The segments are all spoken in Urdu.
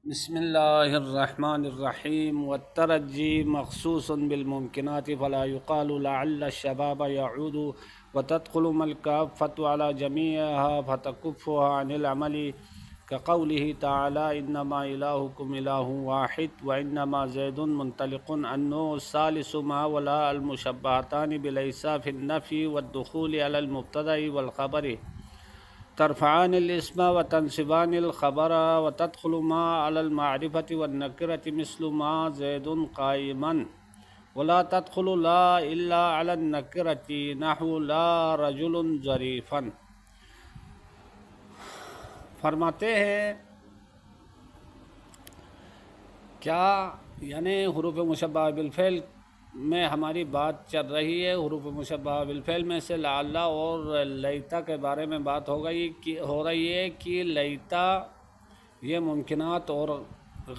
بسم اللہ الرحمن الرحیم والترجی مخصوص بالممکنات فلا يقال لعل الشباب يعود وتدخل ما الكافة على جميعها فتكفها عن العمل كقوله تعالى إنما إلهكم إله واحد وإنما زيد منطلق النوع الثالث ما ولا المشبهتان بليس في النفي والدخول على المبتدأ والخبر ترفعان الاسم وتنصبان الخبر وتدخل ما على المعرفة والنكرة مثل ما زيد قائما ولا تدخل لا إلا على النكرة نحو لا رجل ظريفا۔ فرماتے ہیں کیا یعنی حروف مشبہ بالفعل میں ہماری بات چل رہی ہے۔ حروف مشبہ بالفعل میں سے لعل اور لیتا کے بارے میں بات ہو رہی ہے کہ لیتا یہ ممکنات اور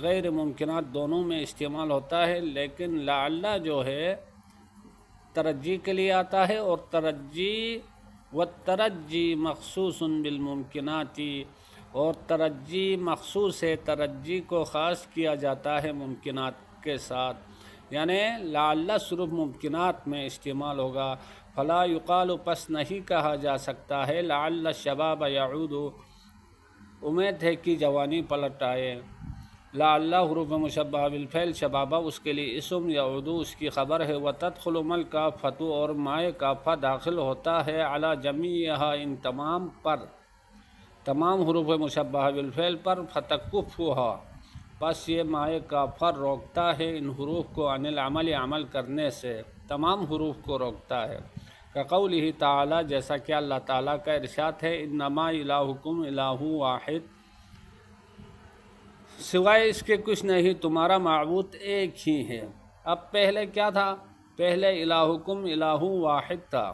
غیر ممکنات دونوں میں استعمال ہوتا ہے، لیکن لعل جو ہے ترجی کے لیے آتا ہے، اور ترجی مخصوص بالممکنات، اور ترجی مخصوص ہے، ترجی کو خاص کیا جاتا ہے ممکنات کے ساتھ، یعنی لعل صرف ممکنات میں استعمال ہوگا۔ فلا یقال پس نہیں کہا جا سکتا ہے لعل الشباب یعود، امید ہے کہ جوانی پلٹ آئے۔ لعل حروف مشبہ بالفعل شبابہ اس کے لیے اسم، یعود اس کی خبر ہے، وتدخل ما الکافۃ اور مائے کافہ داخل ہوتا ہے علی جمیعہا ان تمام پر، تمام حروف مشبہ بالفعل پر، فتکفھھا بس یہ مائے کافر روکتا ہے ان حروف کو عن العمل عمل کرنے سے، تمام حروف کو روکتا ہے۔ کقولہ تعالی جیسا کہ اللہ تعالیٰ کا ارشاد ہے، انما الہکم الہ واحد، سوائے اس کے کچھ نہیں، تمہارا معبود ایک ہی ہے۔ اب پہلے کیا تھا؟ پہلے الہکم الہ واحد تھا،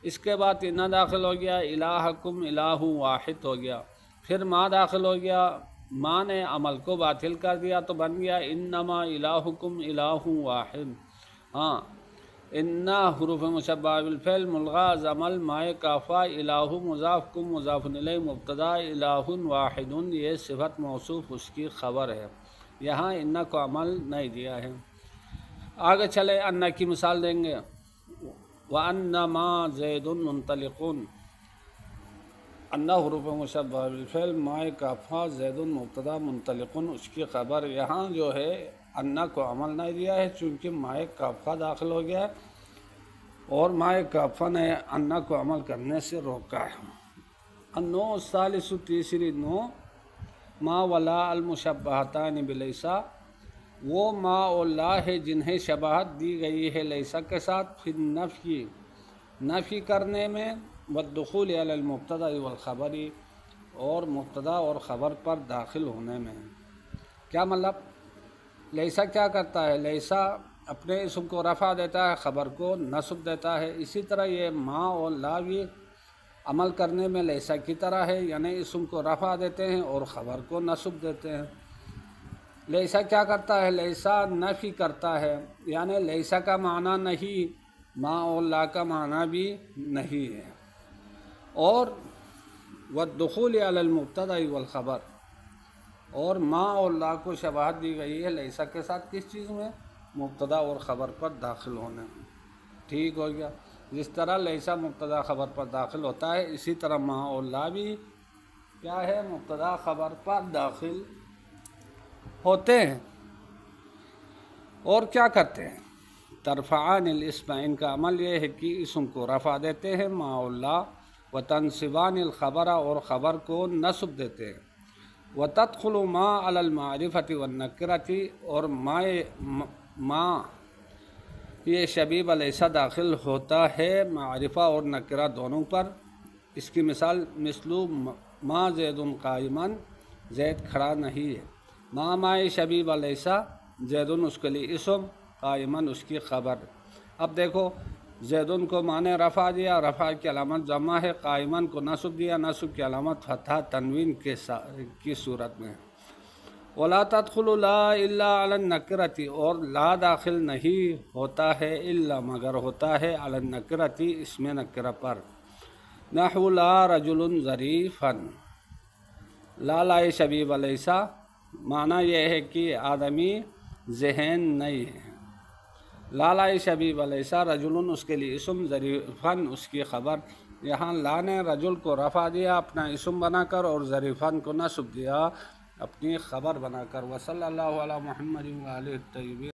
اس کے بعد انا داخل ہو گیا، الہکم الہ واحد ہو گیا، پھر ما داخل ہو گیا، ماں نے عمل کو باطل کر دیا تو بن گیا انما الہکم الہ واحد۔ ہاں، انا حروف مشبہ بالفعل ملغا عمل مائے کافہ، الہ مضاف کم مضاف الیہ مبتدا، الہ واحد یہ صفت موصوف اس کی خبر ہے، یہاں انا کو عمل نہیں دیا ہے۔ آگے چلے انا کی مثال دیں گے، وَأَنَّمَا زَيْدٌ مُنْطَلِقٌ، انا حروف مشبہ بالفعل مائے کافہ، زید مبتدا، منطلقن اس کی خبر، یہاں جو ہے انا کو عمل نہیں دیا ہے چونکہ مائے کافہ داخل ہو گیا ہے، اور مائے کافہ نے انا کو عمل کرنے سے روکا ہے۔ النوع الثالث تیسری نوع، ما ولا المشبہتان بلیسا، وہ ما اور لا ہے جنہیں شباہت دی گئی ہے لیسا کے ساتھ، پھر نفی کرنے میں، والدخول علی المبتدا والخبر اور مبتدا اور خبر پر داخل ہونے میں۔ کیا مطلب؟ لیسا کیا کرتا ہے؟ لیسا اپنے اسم کو رفع دیتا ہے، خبر کو نصب دیتا ہے، اسی طرح یہ ما اور لا بھی عمل کرنے میں لیسا کی طرح ہے، یعنی اسم کو رفع دیتے ہیں اور خبر کو نصب دیتے ہیں۔ لیسا کیا کرتا ہے؟ لیسا نفی کرتا ہے، یعنی لیسا کا معنی نہیں، ما اور لا کا معنی بھی نہیں ہے، اور والدخول علی المبتدا والخبر، اور ما اور لا کو شباہت دی گئی ہے لیسا کے ساتھ کس چیز میں؟ مبتدا اور خبر پر داخل ہونے میں۔ ٹھیک ہو گیا، جس طرح لیسا مبتدا خبر پر داخل ہوتا ہے، اسی طرح ما اور لا بھی کیا ہے؟ مبتدا خبر پر داخل ہوتے ہیں، اور کیا کرتے ہیں؟ ترفعان الاسم، ان کا عمل یہ ہے کہ اسم کو رفع دیتے ہیں، ما اور لا، وتنصبان الخبر اور خبر کو نصب دیتے ہیں، وتدخل ما علی المعرفۃ والنکرۃ اور ما یہ شبیہ لیسا داخل ہوتا ہے معرفہ اور نکرہ دونوں پر۔ اس کی مثال مثلو ما زید قائما، زید کھڑا نہیں ہے، ما شبیہ لیسا، زید اس کے لیے اسم، قائما اس کی خبر۔ اب دیکھو، زیدن کو معنی رفع دیا، رفع کی علامت ضمہ ہے، قائمن کو نصب دیا، نصب کی علامت فتحہ تنوین کی صورت میں۔ ولا تدخل لا الا علی النکرۃ، اور لا داخل نہیں ہوتا ہے الا مگر ہوتا ہے علی النکرۃ اسم نکرہ پر، نحو لا رجل ظریفا، لا لائے شبیہ لیسا، معنی یہ ہے کہ آدمی ذہن نہیں ہے۔ لالا شبیب علیہ رجل، اس کے لیے اسم، ظریفاً اس کی خبر۔ یہاں لا نے رجل کو رفع دیا اپنا اسم بنا کر، اور ظریفاً کو نصب دیا اپنی خبر بنا کر۔ وصلی اللہ علی محمد و آلہ الطیبین۔